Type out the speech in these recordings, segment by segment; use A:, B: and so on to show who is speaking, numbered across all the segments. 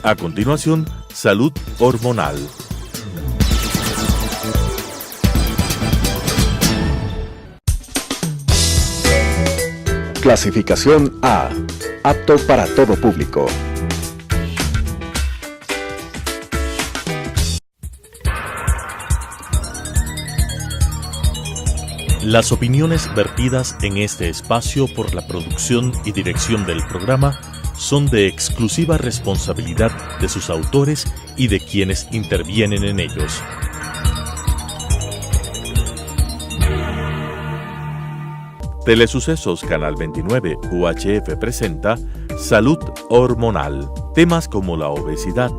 A: A continuación, salud hormonal.
B: Clasificación A. Apto para todo público.
A: Las opiniones vertidas en este espacio por la producción y dirección del programa son de exclusiva responsabilidad de sus autores y de quienes intervienen en ellos. Telesucesos Canal 29 UHF presenta Salud Hormonal. Temas como la obesidad,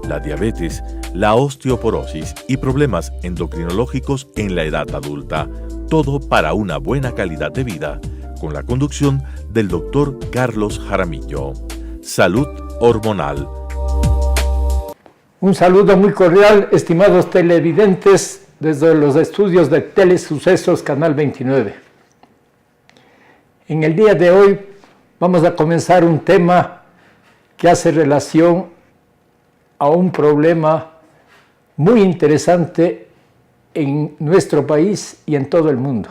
A: la diabetes, la osteoporosis y problemas endocrinológicos en la edad adulta. Todo para una buena calidad de vida, con la conducción del Dr. Carlos Jaramillo. Salud Hormonal.
C: Un saludo muy cordial, estimados televidentes, desde los estudios de Telesucesos Canal 29. En el día de hoy vamos a comenzar un tema que hace relación a un problema muy interesante en nuestro país y en todo el mundo.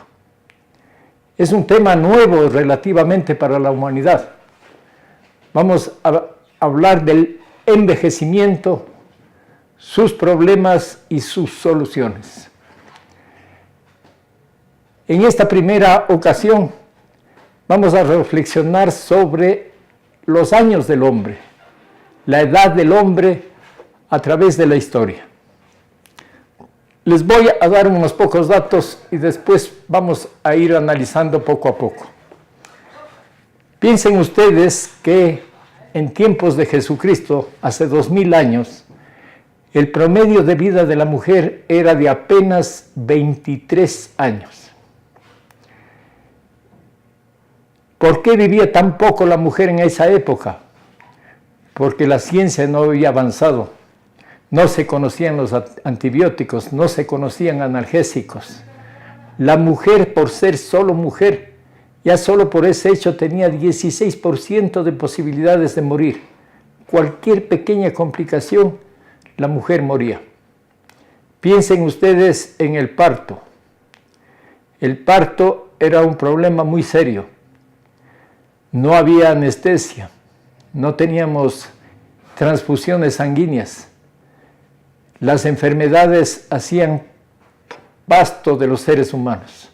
C: Es un tema nuevo relativamente para la humanidad. Vamos a hablar del envejecimiento, sus problemas y sus soluciones. En esta primera ocasión vamos a reflexionar sobre los años del hombre, la edad del hombre a través de la historia. Les voy a dar unos pocos datos y después vamos a ir analizando poco a poco. Piensen ustedes que en tiempos de Jesucristo, hace 2000 años, el promedio de vida de la mujer era de apenas 23 años. ¿Por qué vivía tan poco la mujer en esa época? Porque la ciencia no había avanzado. No se conocían los antibióticos, no se conocían analgésicos. La mujer, por ser solo mujer, ya solo por ese hecho tenía 16% de posibilidades de morir. Cualquier pequeña complicación, la mujer moría. Piensen ustedes en el parto. El parto era un problema muy serio. No había anestesia, no teníamos transfusiones sanguíneas. Las enfermedades hacían pasto de los seres humanos.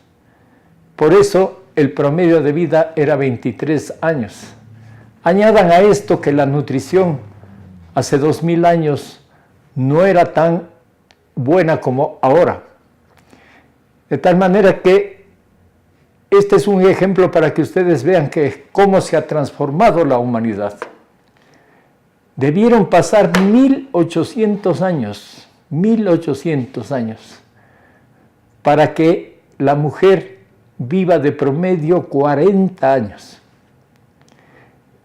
C: Por eso el promedio de vida era 23 años. Añadan a esto que la nutrición hace 2000 años no era tan buena como ahora. De tal manera que este es un ejemplo para que ustedes vean cómo se ha transformado la humanidad. Debieron pasar 1800 años, para que la mujer viva de promedio 40 años.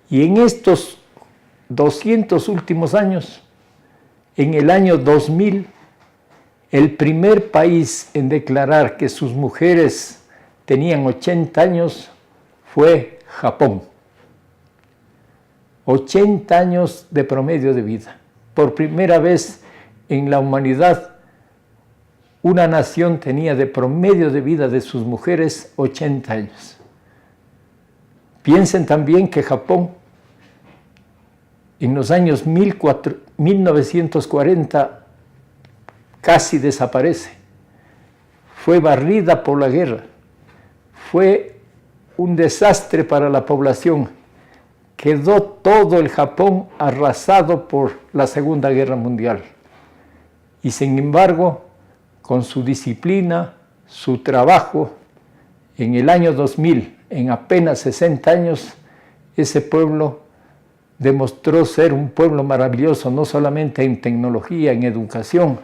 C: Y en estos 200 últimos años, en el año 2000, el primer país en declarar que sus mujeres tenían 80 años fue Japón. 80 años de promedio de vida. Por primera vez en la humanidad, una nación tenía de promedio de vida de sus mujeres 80 años. Piensen también que Japón, en los años 1940, casi desaparece. Fue barrida por la guerra. Fue un desastre para la población. Quedó todo el Japón arrasado por la Segunda Guerra Mundial. Y sin embargo, con su disciplina, su trabajo, en el año 2000, en apenas 60 años, ese pueblo demostró ser un pueblo maravilloso, no solamente en tecnología, en educación,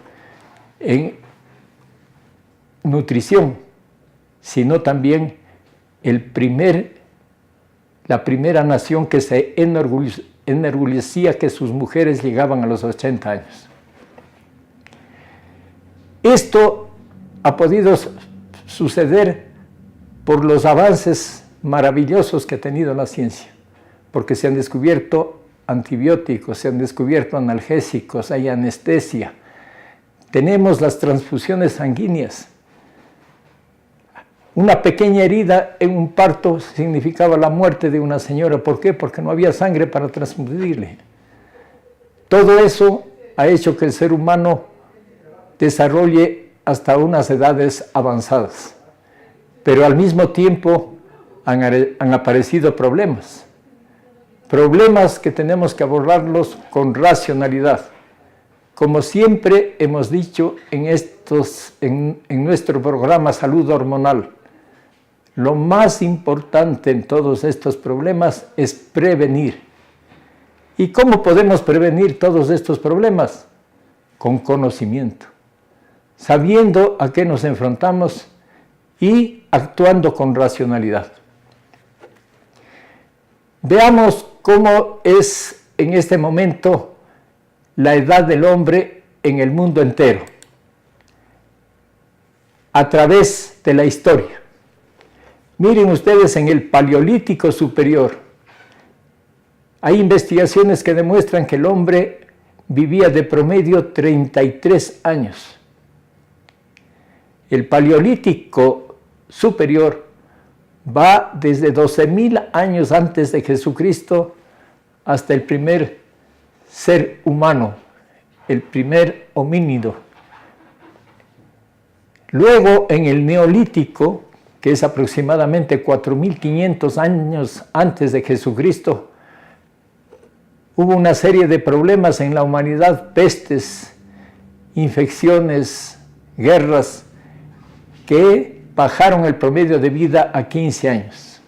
C: en nutrición, sino también la primera nación que se enorgullecía que sus mujeres llegaban a los 80 años. Esto ha podido suceder por los avances maravillosos que ha tenido la ciencia, porque se han descubierto antibióticos, se han descubierto analgésicos, hay anestesia. Tenemos las transfusiones sanguíneas. Una pequeña herida en un parto significaba la muerte de una señora. ¿Por qué? Porque no había sangre para transfundirle. Todo eso ha hecho que el ser humano desarrolle hasta unas edades avanzadas. Pero al mismo tiempo han aparecido problemas. Problemas que tenemos que abordarlos con racionalidad. Como siempre hemos dicho en nuestro programa Salud Hormonal, lo más importante en todos estos problemas es prevenir. ¿Y cómo podemos prevenir todos estos problemas? Con conocimiento, sabiendo a qué nos enfrentamos y actuando con racionalidad. Veamos cómo es en este momento la edad del hombre en el mundo entero, a través de la historia. Miren ustedes en el Paleolítico Superior, hay investigaciones que demuestran que el hombre vivía de promedio 33 años. El Paleolítico Superior va desde 12.000 años antes de Jesucristo hasta el primer ser humano, el primer homínido. Luego, en el Neolítico, que es aproximadamente 4.500 años antes de Jesucristo, hubo una serie de problemas en la humanidad, pestes, infecciones, guerras, que bajaron el promedio de vida a 15 años.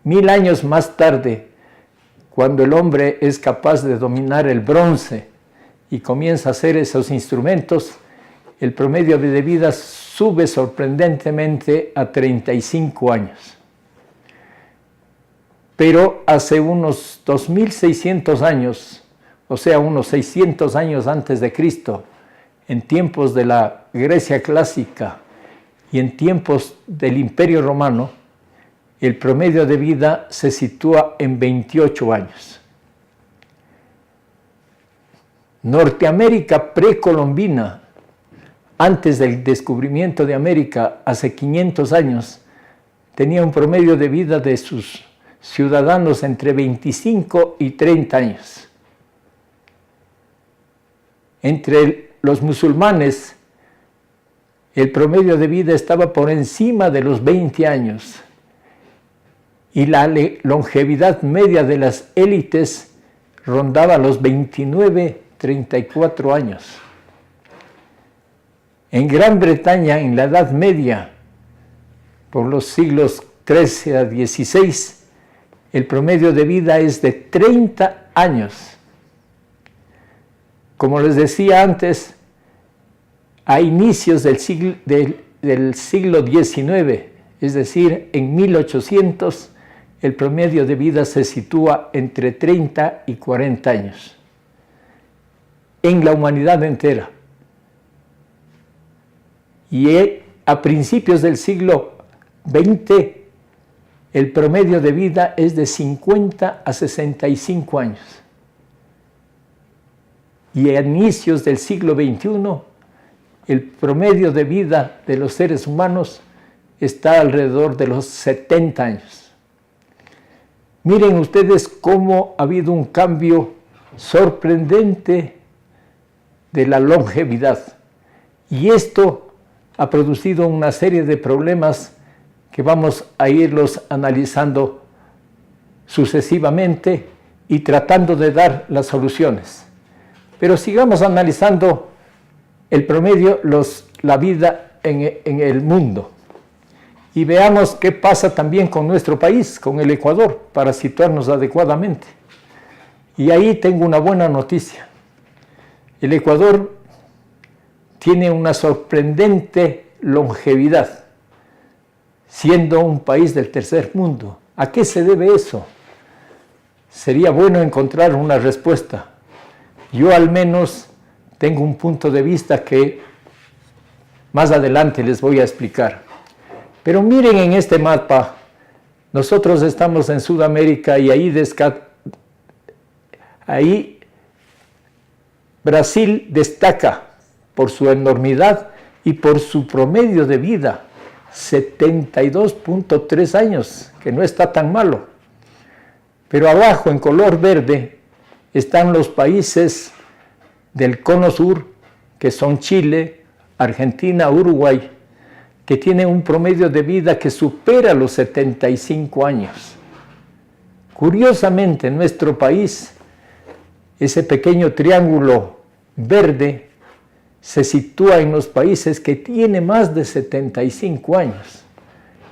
C: 1000 años más tarde, cuando el hombre es capaz de dominar el bronce y comienza a hacer esos instrumentos, el promedio de vida sube sorprendentemente a 35 años. Pero hace unos 2600 años, o sea, unos 600 años antes de Cristo, en tiempos de la Grecia clásica y en tiempos del Imperio Romano, el promedio de vida se sitúa en 28 años. Norteamérica precolombina, antes del descubrimiento de América, hace 500 años, tenía un promedio de vida de sus ciudadanos entre 25 y 30 años. Entre los musulmanes, el promedio de vida estaba por encima de los 20 años y la longevidad media de las élites rondaba los 29, 34 años. En Gran Bretaña, en la Edad Media, por los siglos XIII a XVI, el promedio de vida es de 30 años. Como les decía antes, a inicios del siglo XIX, es decir, en 1800, el promedio de vida se sitúa entre 30 y 40 años. En la humanidad entera. Y a principios del siglo XX, el promedio de vida es de 50 a 65 años. Y a inicios del siglo XXI, el promedio de vida de los seres humanos está alrededor de los 70 años. Miren ustedes cómo ha habido un cambio sorprendente de la longevidad. Y esto ha producido una serie de problemas que vamos a irlos analizando sucesivamente y tratando de dar las soluciones. Pero sigamos analizando el promedio, la vida en el mundo. Y veamos qué pasa también con nuestro país, con el Ecuador, para situarnos adecuadamente. Y ahí tengo una buena noticia. El Ecuador tiene una sorprendente longevidad, siendo un país del tercer mundo. ¿A qué se debe eso? Sería bueno encontrar una respuesta. Yo al menos tengo un punto de vista que más adelante les voy a explicar. Pero miren en este mapa, nosotros estamos en Sudamérica y ahí Ahí Brasil destaca por su enormidad y por su promedio de vida, 72.3 años, que no está tan malo. Pero abajo, en color verde, están los países del Cono Sur, que son Chile, Argentina, Uruguay, que tienen un promedio de vida que supera los 75 años. Curiosamente, en nuestro país, ese pequeño triángulo verde se sitúa en los países que tienen más de 75 años.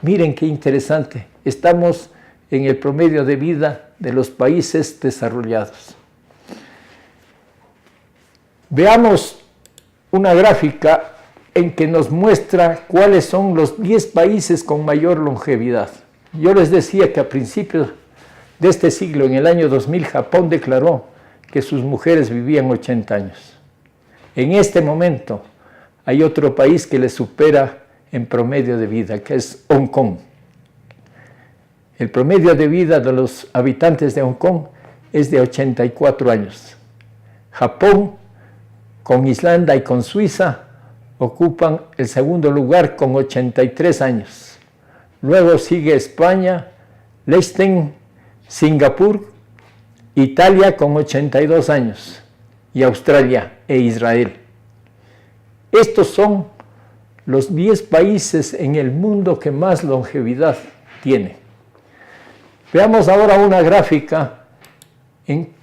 C: Miren qué interesante, estamos en el promedio de vida de los países desarrollados. Veamos una gráfica en que nos muestra cuáles son los 10 países con mayor longevidad. Yo les decía que a principios de este siglo, en el año 2000, Japón declaró que sus mujeres vivían 80 años. En este momento hay otro país que le supera en promedio de vida, que es Hong Kong. El promedio de vida de los habitantes de Hong Kong es de 84 años. Japón, con Islanda y con Suiza, ocupan el segundo lugar con 83 años. Luego sigue España, Liechtenstein, Singapur, Italia con 82 años y Australia e Israel. Estos son los 10 países en el mundo que más longevidad tienen. Veamos ahora una gráfica en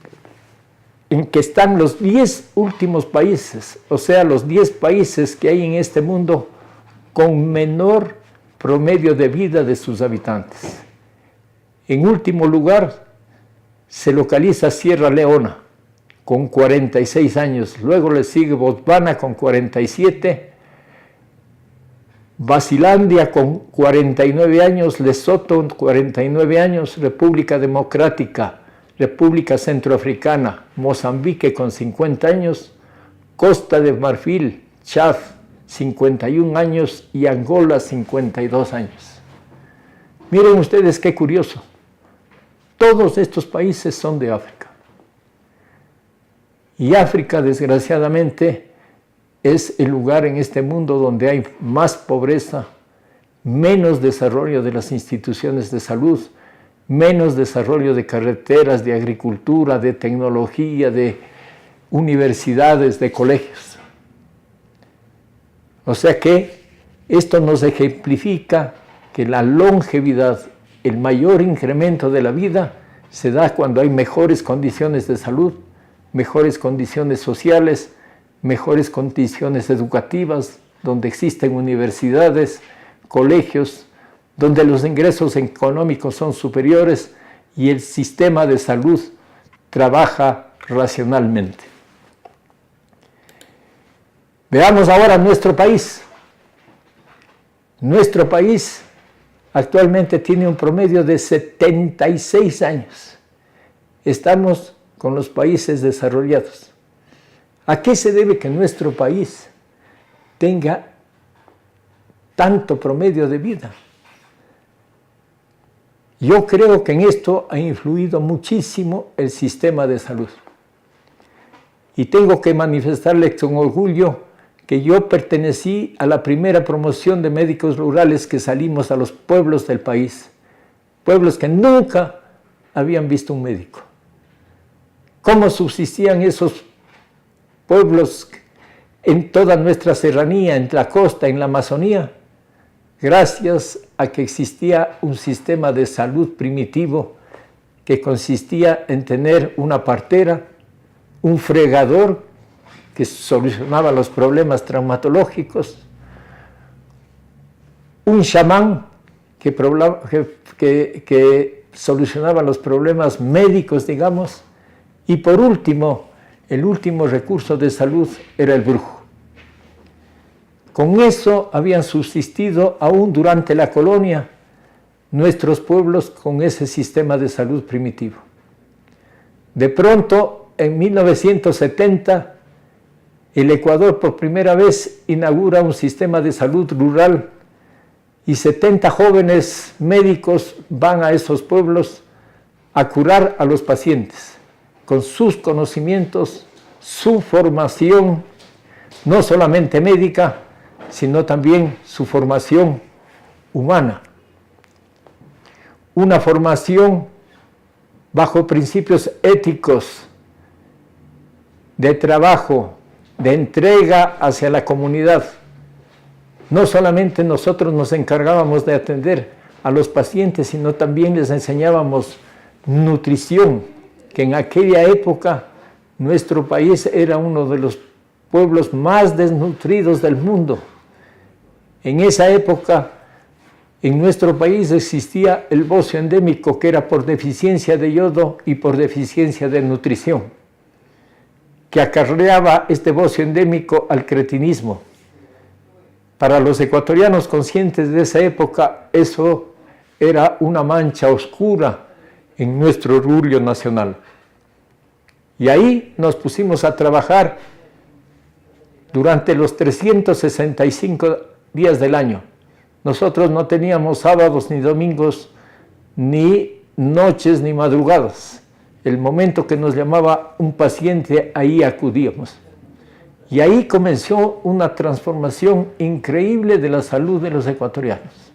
C: que están los 10 últimos países, o sea, los 10 países que hay en este mundo con menor promedio de vida de sus habitantes. En último lugar se localiza Sierra Leona con 46 años, luego le sigue Botswana con 47, Basilandia con 49 años, Lesoto 49 años, República Democrática, República Centroafricana, Mozambique con 50 años, Costa de Marfil, Chad 51 años y Angola 52 años. Miren ustedes qué curioso, todos estos países son de África. Y África, desgraciadamente, es el lugar en este mundo donde hay más pobreza, menos desarrollo de las instituciones de salud, menos desarrollo de carreteras, de agricultura, de tecnología, de universidades, de colegios. O sea que esto nos ejemplifica que la longevidad, el mayor incremento de la vida, se da cuando hay mejores condiciones de salud, mejores condiciones sociales, mejores condiciones educativas, donde existen universidades, colegios, donde los ingresos económicos son superiores y el sistema de salud trabaja racionalmente. Veamos ahora nuestro país. Nuestro país actualmente tiene un promedio de 76 años. Estamos con los países desarrollados. ¿A qué se debe que nuestro país tenga tanto promedio de vida? Yo creo que en esto ha influido muchísimo el sistema de salud. Y tengo que manifestarles con orgullo que yo pertenecí a la primera promoción de médicos rurales que salimos a los pueblos del país, pueblos que nunca habían visto un médico. ¿Cómo subsistían esos pueblos en toda nuestra serranía, en la costa, en la Amazonía? Gracias a que existía un sistema de salud primitivo que consistía en tener una partera, un fregador que solucionaba los problemas traumatológicos, un chamán que solucionaba los problemas médicos, digamos, y por último, el último recurso de salud era el brujo. Con eso habían subsistido aún durante la colonia nuestros pueblos con ese sistema de salud primitivo. De pronto, en 1970, el Ecuador por primera vez inaugura un sistema de salud rural y 70 jóvenes médicos van a esos pueblos a curar a los pacientes con sus conocimientos, su formación, no solamente médica, sino también su formación humana. Una formación bajo principios éticos, de trabajo, de entrega hacia la comunidad. No solamente nosotros nos encargábamos de atender a los pacientes, sino también les enseñábamos nutrición, que en aquella época nuestro país era uno de los pueblos más desnutridos del mundo. En esa época, en nuestro país existía el bocio endémico, que era por deficiencia de yodo y por deficiencia de nutrición, que acarreaba este bocio endémico al cretinismo. Para los ecuatorianos conscientes de esa época, eso era una mancha oscura en nuestro orgullo nacional. Y ahí nos pusimos a trabajar durante los 365 días del año. Nosotros no teníamos sábados ni domingos, ni noches ni madrugadas. El momento que nos llamaba un paciente, ahí acudíamos. Y ahí comenzó una transformación increíble de la salud de los ecuatorianos.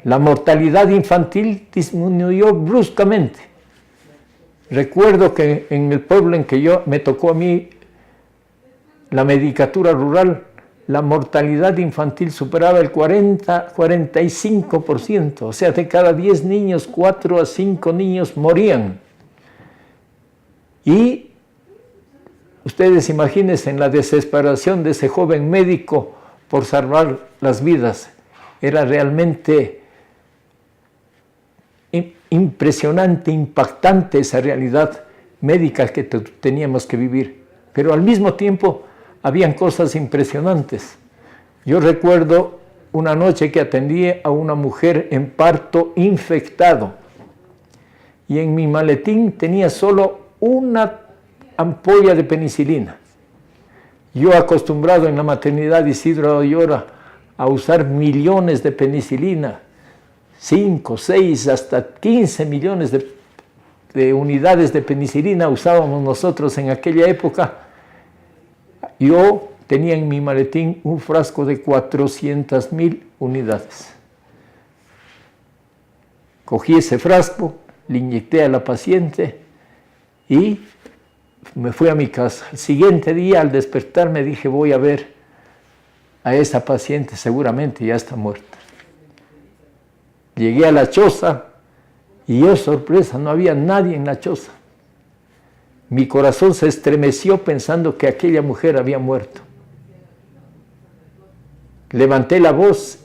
C: La mortalidad infantil disminuyó bruscamente. Recuerdo que en el pueblo en que me tocó a mí la medicatura rural, la mortalidad infantil superaba el 45%, o sea, de cada 10 niños, 4 a 5 niños morían. Y ustedes imagínense en la desesperación de ese joven médico por salvar las vidas. Era realmente impresionante, impactante esa realidad médica que teníamos que vivir. Pero al mismo tiempo habían cosas impresionantes. Yo recuerdo una noche que atendí a una mujer en parto infectado y en mi maletín tenía solo una ampolla de penicilina. Yo, acostumbrado en la maternidad Isidro Ayora a usar millones de penicilina, 5, 6, hasta 15 millones de unidades de penicilina usábamos nosotros en aquella época. Yo tenía en mi maletín un frasco de 400,000 unidades. Cogí ese frasco, le inyecté a la paciente y me fui a mi casa. El siguiente día, al despertarme, dije, voy a ver a esa paciente, seguramente ya está muerta. Llegué a la choza y, oh sorpresa, no había nadie en la choza. Mi corazón se estremeció pensando que aquella mujer había muerto. Levanté la voz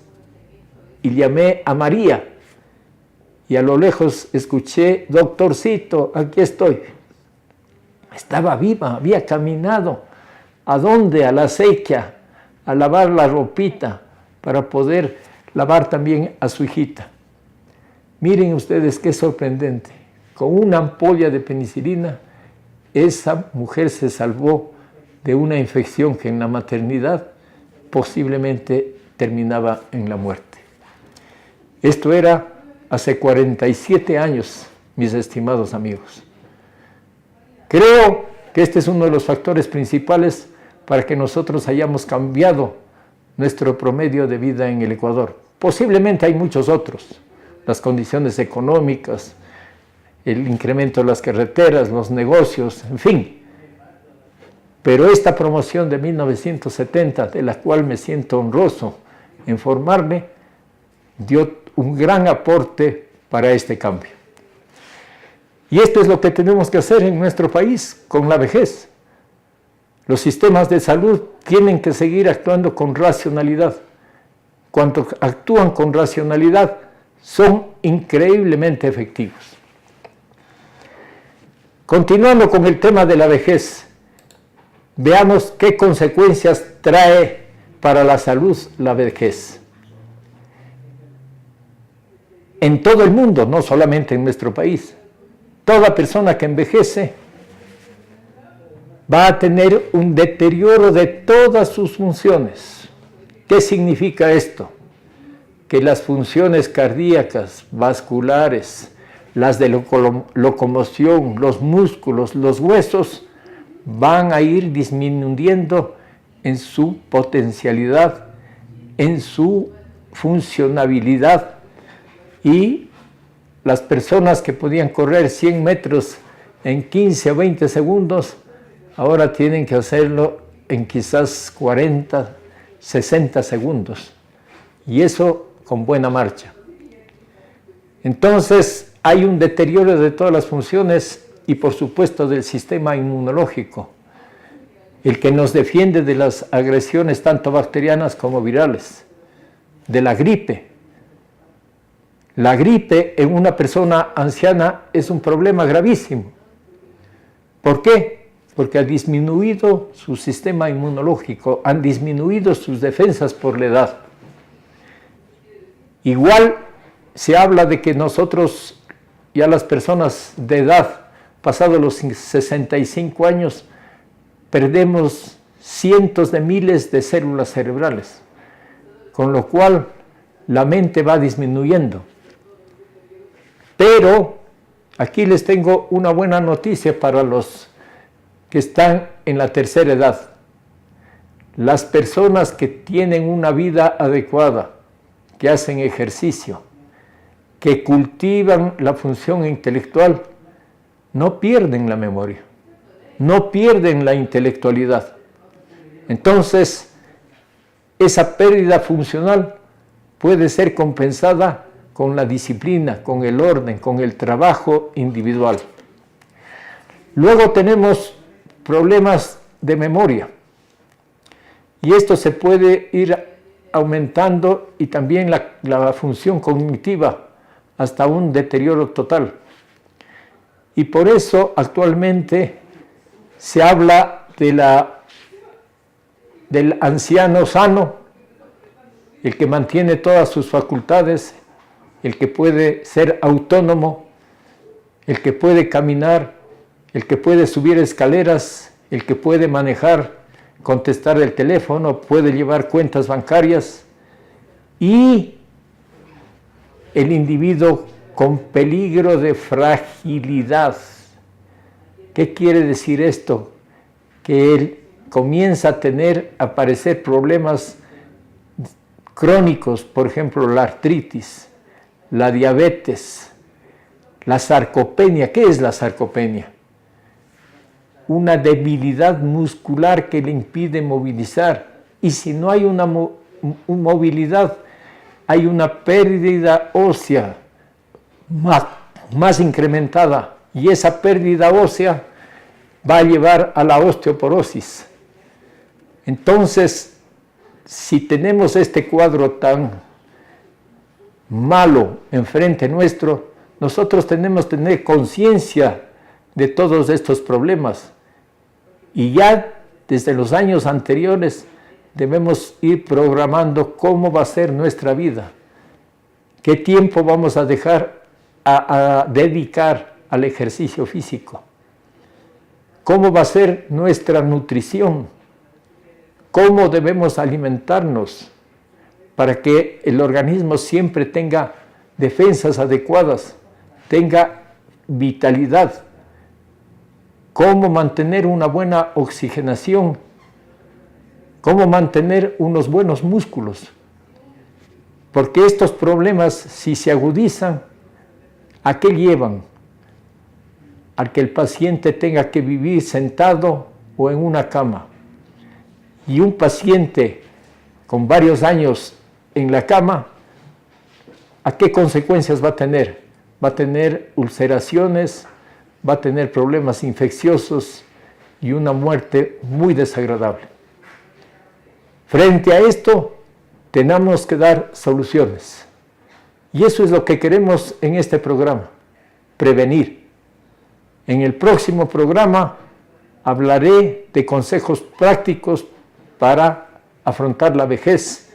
C: y llamé a María. Y a lo lejos escuché, doctorcito, aquí estoy. Estaba viva, había caminado. ¿A dónde? A la acequia, a lavar la ropita para poder lavar también a su hijita. Miren ustedes qué sorprendente. Con una ampolla de penicilina, esa mujer se salvó de una infección que en la maternidad posiblemente terminaba en la muerte. Esto era hace 47 años, mis estimados amigos. Creo que este es uno de los factores principales para que nosotros hayamos cambiado nuestro promedio de vida en el Ecuador. Posiblemente hay muchos otros, las condiciones económicas, el incremento de las carreteras, los negocios, en fin. Pero esta promoción de 1970, de la cual me siento honroso en formarme, dio un gran aporte para este cambio. Y esto es lo que tenemos que hacer en nuestro país con la vejez. Los sistemas de salud tienen que seguir actuando con racionalidad. Cuando actúan con racionalidad, son increíblemente efectivos. Continuando con el tema de la vejez, veamos qué consecuencias trae para la salud la vejez. En todo el mundo, no solamente en nuestro país, toda persona que envejece va a tener un deterioro de todas sus funciones. ¿Qué significa esto? Que las funciones cardíacas, vasculares, las de locomoción, los músculos, los huesos, van a ir disminuyendo en su potencialidad, en su funcionabilidad, y las personas que podían correr 100 metros en 15 o 20 segundos, ahora tienen que hacerlo en quizás 40, 60 segundos, y eso con buena marcha. Entonces hay un deterioro de todas las funciones y por supuesto del sistema inmunológico, el que nos defiende de las agresiones tanto bacterianas como virales, de la gripe. La gripe en una persona anciana es un problema gravísimo. ¿Por qué? Porque ha disminuido su sistema inmunológico, han disminuido sus defensas por la edad. Igual se habla de que nosotros, ya las personas de edad, pasados los 65 años, perdemos cientos de miles de células cerebrales, con lo cual la mente va disminuyendo. Pero aquí les tengo una buena noticia para los que están en la tercera edad. Las personas que tienen una vida adecuada, que hacen ejercicio, que cultivan la función intelectual, no pierden la memoria, no pierden la intelectualidad. Entonces, esa pérdida funcional puede ser compensada con la disciplina, con el orden, con el trabajo individual. Luego tenemos problemas de memoria, y esto se puede ir aumentando, y también la función cognitiva hasta un deterioro total. Y por eso actualmente se habla del anciano sano, el que mantiene todas sus facultades, el que puede ser autónomo, el que puede caminar, el que puede subir escaleras, el que puede manejar, contestar el teléfono, puede llevar cuentas bancarias, y el individuo con peligro de fragilidad. ¿Qué quiere decir esto? Que él comienza a aparecer problemas crónicos, por ejemplo, la artritis, la diabetes, la sarcopenia. ¿Qué es la sarcopenia? Una debilidad muscular que le impide movilizar. Y si no hay una movilidad, hay una pérdida ósea más incrementada, y esa pérdida ósea va a llevar a la osteoporosis. Entonces, si tenemos este cuadro tan malo enfrente nuestro, nosotros tenemos que tener conciencia de todos estos problemas, y ya desde los años anteriores debemos ir programando cómo va a ser nuestra vida, qué tiempo vamos a dejar a dedicar al ejercicio físico, cómo va a ser nuestra nutrición, cómo debemos alimentarnos para que el organismo siempre tenga defensas adecuadas, tenga vitalidad, cómo mantener una buena oxigenación, cómo mantener unos buenos músculos, porque estos problemas, si se agudizan, ¿a qué llevan? A que el paciente tenga que vivir sentado o en una cama. Y un paciente con varios años en la cama, ¿a qué consecuencias va a tener? Va a tener ulceraciones, va a tener problemas infecciosos y una muerte muy desagradable. Frente a esto, tenemos que dar soluciones. Y eso es lo que queremos en este programa, prevenir. En el próximo programa hablaré de consejos prácticos para afrontar la vejez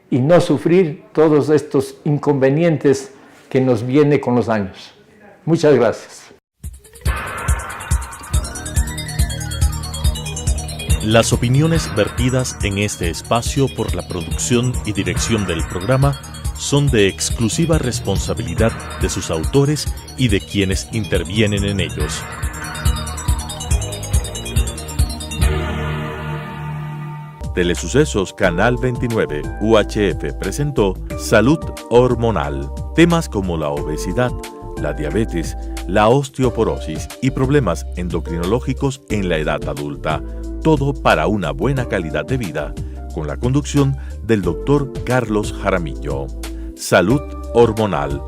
C: y no sufrir todos estos inconvenientes que nos vienen con los años. Muchas gracias.
A: Las opiniones vertidas en este espacio por la producción y dirección del programa son de exclusiva responsabilidad de sus autores y de quienes intervienen en ellos. Telesucesos Canal 29 UHF presentó Salud Hormonal. Temas como la obesidad, la diabetes, la osteoporosis y problemas endocrinológicos en la edad adulta. Todo para una buena calidad de vida, con la conducción del Dr. Carlos Jaramillo. Salud Hormonal.